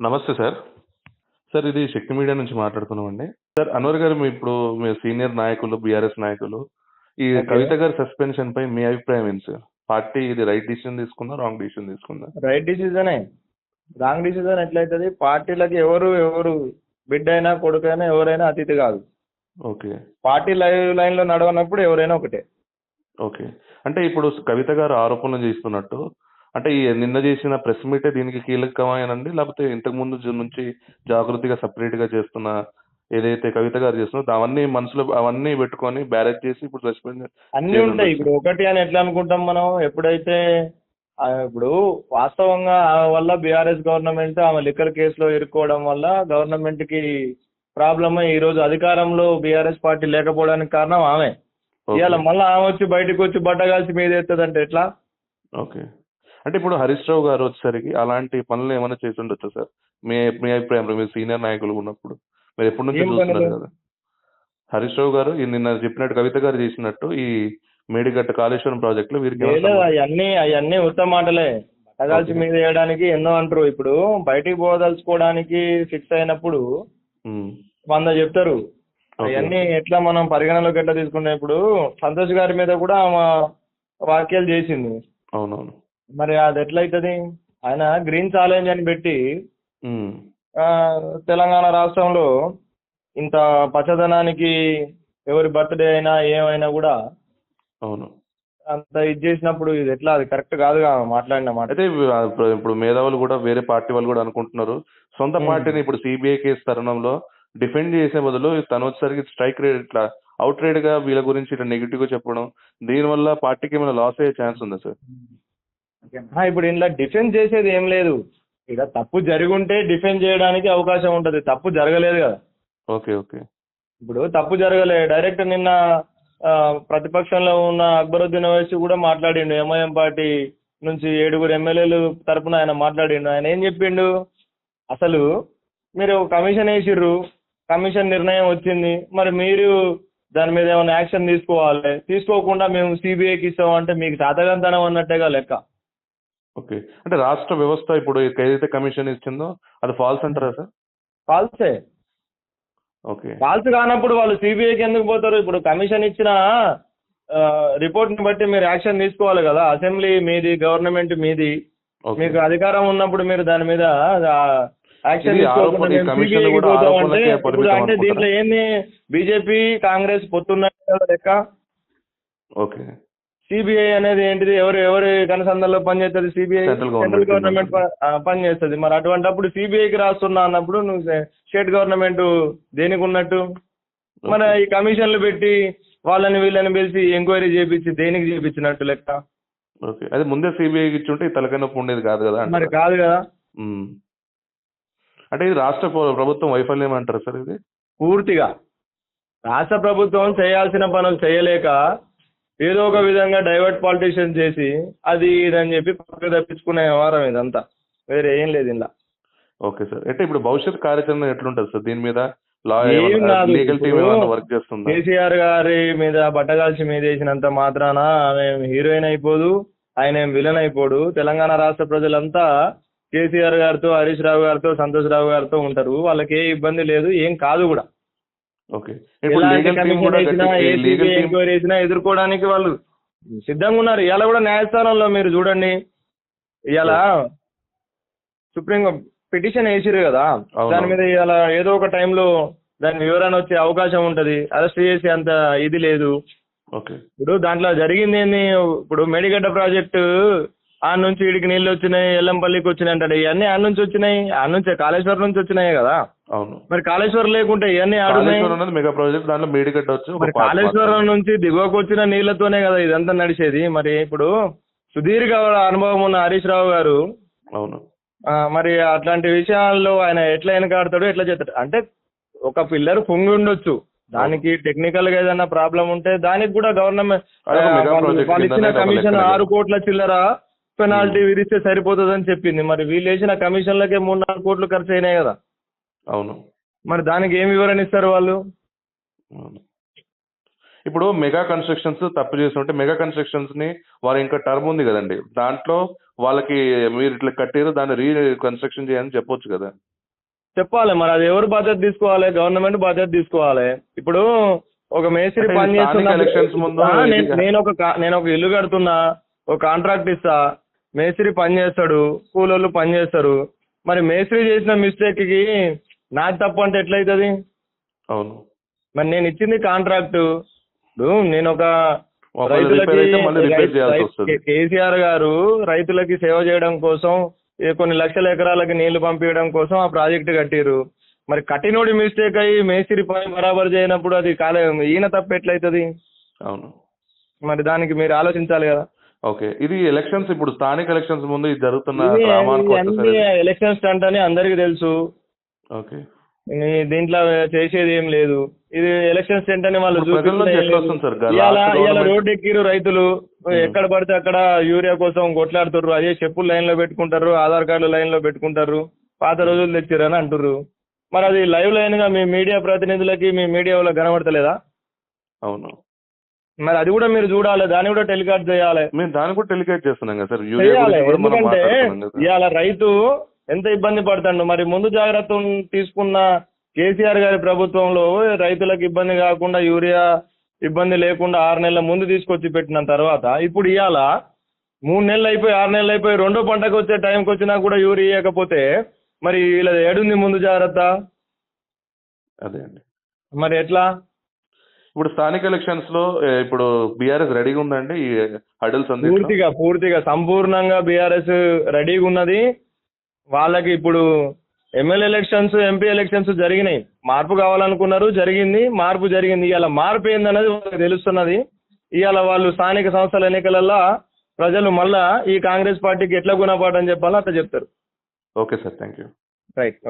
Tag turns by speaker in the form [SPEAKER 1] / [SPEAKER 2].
[SPEAKER 1] నమస్తే sir. Sir ఇది శక్తి media నుంచి మాట్లాడుతున్నామండి. సార్ అన్వర్ గారు మీరు సీనియర్ నాయకులు, బీఆర్ఎస్ నాయకులు. ఈ
[SPEAKER 2] ఓకే.
[SPEAKER 1] కవిత గారి సస్పెన్షన్‌పై మీ అభిప్రాయం ఏంటి సార్? పార్టీ ఇది రైట్ డిసిషన్ తీసుకుందా? రాంగ్ డిసిషన్ తీసుకుందా?
[SPEAKER 2] రైట్ డిసిజనే. రాంగ్ డిసిజన్ ఎట్లయితది? పార్టీలకి ఎవరు బిడ్డైనా, కొడుకైనా ఎవరైనా అతిథి కాదు.
[SPEAKER 1] ఓకే.
[SPEAKER 2] పార్టీ లైన్‌లో నడవనప్పుడు ఎవరైనా ఒకటే.
[SPEAKER 1] ఓకే. అంటే ఇప్పుడు కవిత గారు ఆరోపణలు చేస్తున్నట్టు అంటే ఈ నిన్న చేసిన ప్రెస్ మీటే దీనికి కీలకమేనండి? లేకపోతే ఇంతకు ముందు నుంచి జాగృతిగా సెపరేట్‌గా చేస్తున్న ఏదైతే కవిత గారు చేస్తున్నారో అవన్నీ పెట్టుకొని బ్యారేజ్ చేసి ఇప్పుడు సస్పెండ్
[SPEAKER 2] అన్నీ
[SPEAKER 1] చేసి
[SPEAKER 2] ఉంటాయి.
[SPEAKER 1] ఉండొచ్చు.
[SPEAKER 2] ఇప్పుడు ఒకటి అని ఎట్లా అనుకుంటాం మనం? ఎప్పుడైతే ఇప్పుడు వాస్తవంగా ఆమె వల్ల బీఆర్ఎస్ గవర్నమెంట్ ఆమె లిక్కర్ కేసులో ఇరుక్కోవడం వల్ల గవర్నమెంట్‌కి ప్రాబ్లమ్ అయ్యి ఈరోజు అధికారంలో బీఆర్ఎస్ పార్టీ లేకపోవడానికి కారణం ఆమె.
[SPEAKER 1] ఓకే.
[SPEAKER 2] ఇవాళ మళ్ళా ఆమె వచ్చి బయటకు వచ్చి బట్టగాల్చి మీదేత్తదంటే ఎట్లా?
[SPEAKER 1] ఓకే. అంటే ఇప్పుడు హరీష్ రావు గారు వచ్చేసరికి అలాంటి పనులు ఏమైనా చేసి ఉండొచ్చా సార్? మీ మీ అభిప్రాయంలో మీరు సీనియర్ నాయకులుగా ఉన్నప్పుడు. మీరు ఎప్పటి నుంచో
[SPEAKER 2] ఏం పనులు?
[SPEAKER 1] చూస్తున్నారు కదా! హరీష్ రావు గారు నిన్న చెప్పినట్టు కవిత గారు చేసినట్టు ఈ మేడిగడ్డ కాళేశ్వరం ప్రాజెక్ట్‌లో వీరికేమైనా
[SPEAKER 2] లేదు, అవన్నీ ఉత్తమ మాటలే. బట్టగాల్చి
[SPEAKER 1] ఓకే.
[SPEAKER 2] మీద వేయడానికి ఎన్నో అంటారు. ఇప్పుడు బయటికి పోదలుచుకోవడానికి ఫిక్స్ అయినప్పుడు
[SPEAKER 1] హ్మ్.
[SPEAKER 2] 100 చెప్తారు.
[SPEAKER 1] ఓకే.
[SPEAKER 2] అవన్నీ ఎట్లా మనం పరిగణలోకి ఎట్లా తీసుకుంటాం? ఇప్పుడు సంతోష్ గారి మీద కూడా ఆమె వ్యాఖ్యలు చేసింది.
[SPEAKER 1] అవునవును.
[SPEAKER 2] మరి అది ఎట్లయితది? ఆయన గ్రీన్ ఛాలెంజ్ అని పెట్టి
[SPEAKER 1] హ్మ్.
[SPEAKER 2] ఆ, తెలంగాణ రాష్ట్రంలో ఇంత పచ్చదనానికి ఎవరి బర్త్డే అయినా ఏమైనా కూడా
[SPEAKER 1] అవును.
[SPEAKER 2] అంత ఇది చేసినప్పుడు ఇది ఎట్లా? అది కరెక్ట్ కాదుగా మాట్లాడిన మాట.
[SPEAKER 1] అయితే ఇప్పుడు మేధావులు కూడా వేరే పార్టీ వాళ్ళు కూడా అనుకుంటున్నారు. సొంత పార్టీని ఇప్పుడు సీబీఐ కేసు తరుణంలో డిఫెండ్ చేసే బదులు తను వచ్చేసరికి స్ట్రైక్ రేట్ ఇట్లా ఔట్ రైట్‌గా వీళ్ళ గురించి ఇట్లా నెగెటివ్‌గా చెప్పడం, దీనివల్ల పార్టీకి ఏమైనా లాస్ అయ్యే ఛాన్స్ ఉందా సార్?
[SPEAKER 2] ఇప్పుడు ఇందులో డిఫెన్స్ చేసేది ఏం లేదు. ఇక తప్పు జరిగుంటే డిఫెన్స్ చేయడానికి అవకాశం ఉంటది. తప్పు జరగలేదు కదా.
[SPEAKER 1] ఓకే. ఓకే.
[SPEAKER 2] ఇప్పుడు తప్పు జరగలే. డైరెక్ట్ నిన్న ప్రతిపక్షంలో ఉన్న అక్బరుద్దీన్ ఓవైసీ కూడా మాట్లాడిండు. ఎంఐఎం పార్టీ నుంచి 7 ఎమ్మెల్యేలు తరపున ఆయన మాట్లాడిండు. ఆయన ఏం చెప్పిండు? అసలు మీరు కమిషన్ వేసిర్రు, కమిషన్ నిర్ణయం వచ్చింది, మరి మీరు దాని మీద ఏమైనా యాక్షన్ తీసుకోవాలి. తీసుకోకుండా మేము సిబిఐకి ఇస్తామంటే మీకు చేతగానితనం అన్నట్టేగా లెక్క.
[SPEAKER 1] ఓకే. అంటే రాష్ట్ర వ్యవస్థ ఇప్పుడు ఏదైతే కమిషన్ ఇచ్చిందో అది ఫాల్స్ అంటారా సార్?
[SPEAKER 2] ఫాల్సే.
[SPEAKER 1] ఓకే.
[SPEAKER 2] ఫాల్స్ కానప్పుడు వాళ్ళు సిబిఐకి ఎందుకు పోతారు? ఇప్పుడు కమిషన్ ఇచ్చిన రిపోర్ట్ని బట్టి మీరు యాక్షన్ తీసుకోవాలి కదా. అసెంబ్లీ మీది, గవర్నమెంట్ మీది.
[SPEAKER 1] ఓకే.
[SPEAKER 2] మీకు అధికారం ఉన్నప్పుడు మీరు దాని మీద యాక్షన్
[SPEAKER 1] ఇది
[SPEAKER 2] తీసుకోకుండా
[SPEAKER 1] ఈ
[SPEAKER 2] మేము
[SPEAKER 1] కమిషన్‌లు
[SPEAKER 2] సిబిఐకి
[SPEAKER 1] కూడా
[SPEAKER 2] పోతామంటే
[SPEAKER 1] ఆరోపణలకే
[SPEAKER 2] ఇప్పుడు
[SPEAKER 1] పరిమితం
[SPEAKER 2] అంటే
[SPEAKER 1] అనుకుంటారా?
[SPEAKER 2] దీంట్లో ఏంది? బీజేపీ కాంగ్రెస్ పొత్తున్నట్టు కదా లెక్క.
[SPEAKER 1] ఓకే.
[SPEAKER 2] సిబిఐ అనేది ఏంటిది? ఎవరి కనుసంధానంలో పనిచేస్తుంది సిబిఐ?
[SPEAKER 1] సెంట్రల్
[SPEAKER 2] సెంట్రల్
[SPEAKER 1] గవర్నమెంట్ కింద
[SPEAKER 2] గవర్నమెంట్
[SPEAKER 1] ఉంటుంది.
[SPEAKER 2] పనిచేస్తుంది. మరి అటువంటప్పుడు సిబిఐకి రాస్తున్నా అన్నప్పుడు నువ్వు స్టేట్ గవర్నమెంట్ దేనికి ఉన్నట్టు? మన
[SPEAKER 1] ఓకే.
[SPEAKER 2] ఈ కమిషన్లు పెట్టి వాళ్ళని వీళ్ళని పిలిచి ఎంక్వైరీ చేపించి దేనికి చేపించినట్టు లెక్క?
[SPEAKER 1] ఓకే. అది ముందే సీబీఐకి ఇచ్చుంటే ఈ తలకాయ నొప్పి ఉండేది కాదు కదా
[SPEAKER 2] మరి
[SPEAKER 1] అంటారా?
[SPEAKER 2] కాదు కదా.
[SPEAKER 1] హ్మ్. అంటే ఇది రాష్ట్ర ప్రభుత్వం వైఫల్యం అంటారా సార్ ఇది?
[SPEAKER 2] పూర్తిగా రాష్ట్ర ప్రభుత్వం చేయాల్సిన పనులు చేయలేక ఏదో ఒక విధంగా డైవర్ట్ పాలిటిషియన్ చేసి అది ఇదని చెప్పి పక్కకు తప్పించుకునే వ్యవహారం ఇదంతా. వేరే ఏం లేదు ఇలా.
[SPEAKER 1] Okay sir. అంటే ఇప్పుడు భవిష్యత్ కార్యాచరణ ఎట్లుంటది సార్? దీని మీద
[SPEAKER 2] ఏం కాదు.
[SPEAKER 1] లీగల్ టీమ్
[SPEAKER 2] ఇప్పుడు
[SPEAKER 1] ఏమైనా వర్క్ చేస్తుందా?
[SPEAKER 2] కేసీఆర్ గారి మీద బట్టగాల్చి మీద వేసినంత మాత్రాన ఆమె హీరోయిన్ అయిపోదు, ఆయన ఏం విలన్ అయిపోడు. తెలంగాణ రాష్ట్ర ప్రజలంతా కేసీఆర్ గారితో, హరీష్ రావు గారితో, సంతోష్ రావు గారితో ఉంటారు. వాళ్ళకి ఏ ఇబ్బంది లేదు, ఏం కాదు కూడా.
[SPEAKER 1] ఓకే. ఇప్పుడు
[SPEAKER 2] ఎలాంటి
[SPEAKER 1] లీగల్ టీమ్
[SPEAKER 2] కమిషన్
[SPEAKER 1] కూడా
[SPEAKER 2] వేసినా, a
[SPEAKER 1] legal
[SPEAKER 2] CBI
[SPEAKER 1] team
[SPEAKER 2] enquiry వేసినా ఎదుర్కోవడానికి వాళ్ళు సిద్ధంగా ఉన్నారు. ఇలా కూడా న్యాయస్థానంలో మీరు చూడండి. ఇలా సుప్రీం పిటిషన్ వేసిరు కదా, దాని మీద ఇలా ఏదో ఒక టైంలో దాని వివరణ వచ్చే అవకాశం ఉంటది. అరెస్ట్ చేసే అంత ఇది లేదు.
[SPEAKER 1] ఓకే.
[SPEAKER 2] ఇప్పుడు దాంట్లో జరిగింది ఏంది? ఇప్పుడు మేడిగడ్డ ప్రాజెక్టు ఆ నుంచి వీడికి నీళ్ళు వచ్చినాయి, ఎల్లంపల్లికి వచ్చినాయి అంటాడు. ఇవన్నీ ఆ నుంచి వచ్చినాయి, ఆ నుంచి కాళేశ్వరం నుంచి వచ్చినాయి కదా.
[SPEAKER 1] అవును.
[SPEAKER 2] మరి కాళేశ్వరం లేకుంటే ఇవన్నీ ఆడున్నాయి.
[SPEAKER 1] కాళేశ్వరం అనేది మెగా ప్రాజెక్ట్, దాంట్లో మేడిగడ్డ వచ్చి ఒక
[SPEAKER 2] మరి కాళేశ్వరం నుంచి దిగువకు వచ్చిన నీళ్లతోనే కదా ఇదంతా నడిచేది. మరి ఇప్పుడు సుదీర్ఘ అనుభవం ఉన్న హరీష్ రావు గారు
[SPEAKER 1] అవును.
[SPEAKER 2] మరి అట్లాంటి విషయాల్లో ఆయన ఎట్లా వెనకాడతాడు, ఎట్లా చేస్తాడు? అంటే ఒక పిల్లర్ పొంగి ఉండొచ్చు, దానికి టెక్నికల్ గా ఏదైనా ప్రాబ్లం ఉంటే దానికి కూడా గవర్నమెంట్
[SPEAKER 1] మెగా ప్రాజెక్ట్
[SPEAKER 2] వాళ్ళు ఇచ్చిన
[SPEAKER 1] కిందనే ఒక
[SPEAKER 2] కమిషన్
[SPEAKER 1] లెక్కనే
[SPEAKER 2] 6 కోట్ల చిల్లర పెనాల్టీ విధిస్తే సరిపోతుందని చెప్పింది. మరి వీళ్ళు వేసిన కమిషన్లకే 3-4 కోట్లు ఖర్చు అయినాయి కదా.
[SPEAKER 1] అవును.
[SPEAKER 2] మరి దానికి ఏం వివరణ ఇస్తారు వాళ్ళు?
[SPEAKER 1] అవును. ఇప్పుడు మెగా కన్స్ట్రక్షన్స్ తప్పు చేస్తుంటే మెగా కన్స్ట్రక్షన్స్ ని వారి ఇంకా టర్మ్ ఉంది కదండి, దాంట్లో వాళ్ళకి మీరు ఇట్లా కట్టారు దాన్ని కన్స్ట్రక్షన్ చేయాలని చెప్పొచ్చు కదా.
[SPEAKER 2] చెప్పాలి మరి, అది ఎవరు బాధ్యత తీసుకోవాలి? గవర్నమెంట్ బాధ్యత తీసుకోవాలి. ఇప్పుడు ఒక మేస్త్రి
[SPEAKER 1] అంటే
[SPEAKER 2] పని
[SPEAKER 1] ఇది స్థానిక ఎలక్షన్స్ ముందు ఇది-
[SPEAKER 2] నేను ఒక ఇల్లు కడుతున్నా, ఒక కాంట్రాక్ట్ ఇస్తా, మేస్త్రి పని చేస్తాడు, కూలోళ్ళు పని చేస్తారు. మరి మేస్త్రి చేసిన మిస్టేక్ కి నాకు తప్పు అంటే ఎట్లయితుంది?
[SPEAKER 1] అవును.
[SPEAKER 2] మరి నేను ఇచ్చింది కాంట్రాక్ట్. నేను ఒక
[SPEAKER 1] ఒకవేళ రిపేర్ అయితే మళ్ళీ రిపేర్ చేయాల్సి వస్తుంది.
[SPEAKER 2] కేసీఆర్ గారు రైతులకి సేవ చేయడం కోసం కొన్ని లక్షల ఎకరాలకి నీళ్లు పంపించడం కోసం ఆ ప్రాజెక్టు కట్టిరు. మరి కట్టినోడి మిస్టేక్ అయ్యి మేస్త్రి పని బరాబర్ చేయనప్పుడు అది కాలే, ఈయన తప్పు ఎట్లయితుంది?
[SPEAKER 1] అవును.
[SPEAKER 2] మరి దానికి మీరు ఆలోచించాలి కదా.
[SPEAKER 1] ఓకే, ఇది ఎలక్షన్స్, ఇప్పుడు స్థానిక ఎలక్షన్స్ ముందు ఇది జరుగుతున్న
[SPEAKER 2] ఇది
[SPEAKER 1] డ్రామానికి వస్తే
[SPEAKER 2] అన్ని
[SPEAKER 1] సరే.
[SPEAKER 2] ఎలక్షన్ స్టంట్ అని అందరికీ తెలుసు.
[SPEAKER 1] ఓకే,
[SPEAKER 2] దీంట్లో చేసేది ఏం లేదు. ఇది ఎలక్షన్ స్టంట్ అని వాళ్ళు
[SPEAKER 1] ఇప్పుడు ప్రజల నుంచి ఎట్లా వస్తుంది సార్?
[SPEAKER 2] ఇవాళ
[SPEAKER 1] లాస్ట్ గవర్నమెంట్-
[SPEAKER 2] రోడ్డు ఎక్కిరు రైతులు, ఎక్కడ పడితే అక్కడ యూరియా కోసం కొట్లాడుతుర్రు. అదే చెప్పులు లైన్ లో పెట్టుకుంటారు, ఆధార్ కార్డు లైన్ లో పెట్టుకుంటారు, పాత రోజులు తెచ్చిరని అంటుర్రు. మరి అది లైవ్ లైన్ గా మీ మీడియా ప్రతినిధులకి, మీ మీడియా వాళ్ళకి కనబడతలేదా?
[SPEAKER 1] అవును,
[SPEAKER 2] మరి అది కూడా మీరు చూడాలి, దాన్ని కూడా టెలికాస్ట్ చేయాలి.
[SPEAKER 1] మేము దాన్ని కూడా టెలికాస్ట్ చేస్తున్నాం కదా సార్. యూరియా
[SPEAKER 2] చేయాలి.
[SPEAKER 1] గురించి కూడా మనం
[SPEAKER 2] ఎందుకంటే
[SPEAKER 1] మాట్లాడుతున్నాం కదా.
[SPEAKER 2] ఇవాళ రైతు ఎంత ఇబ్బంది పడతాడు. మరి ముందు జాగ్రత్త తీసుకున్న కేసీఆర్ గారి ప్రభుత్వంలో రైతులకు ఇబ్బంది కాకుండా, యూరియా ఇబ్బంది లేకుండా 6 నెలల ముందు తీసుకొచ్చి పెట్టిన తర్వాత ఇప్పుడు ఇవాళ 3 నెలలు అయిపోయి 6 నెలలు అయిపోయి రెండో పంటకు వచ్చే టైంకి వచ్చినా కూడా యూరియా ఇవ్వకపోతే మరి ఇలా ఏడుంది ముందు జాగ్రత్త?
[SPEAKER 1] అదే అండి.
[SPEAKER 2] మరి ఎట్లా?
[SPEAKER 1] ఇప్పుడు స్థానిక ఎలక్షన్స్ లో ఇప్పుడు బీఆర్ఎస్ రెడీగా ఉందండి ఈ హడల్స్ అన్ని?
[SPEAKER 2] పూర్తిగా సంపూర్ణంగా బీఆర్ఎస్ రెడీగా ఉన్నది. వాళ్ళకి ఇప్పుడు ఎమ్మెల్యే ఎలక్షన్స్, ఎంపీ ఎలక్షన్స్ జరిగినాయి. మార్పు కావాలనుకున్నారు, జరిగింది, మార్పు జరిగింది. ఇవాళ మార్పు ఏందన్నది వాళ్ళకి తెలుస్తున్నది. ఇవాళ వాళ్ళు స్థానిక సంస్థల ఎన్నికలలో ప్రజలు మళ్ళా ఈ కాంగ్రెస్ పార్టీకి ఎట్లా గుణపాఠం చెప్పాలో అట్లా చెప్తారు.
[SPEAKER 1] Okay sir, thank you.
[SPEAKER 2] Right, okay.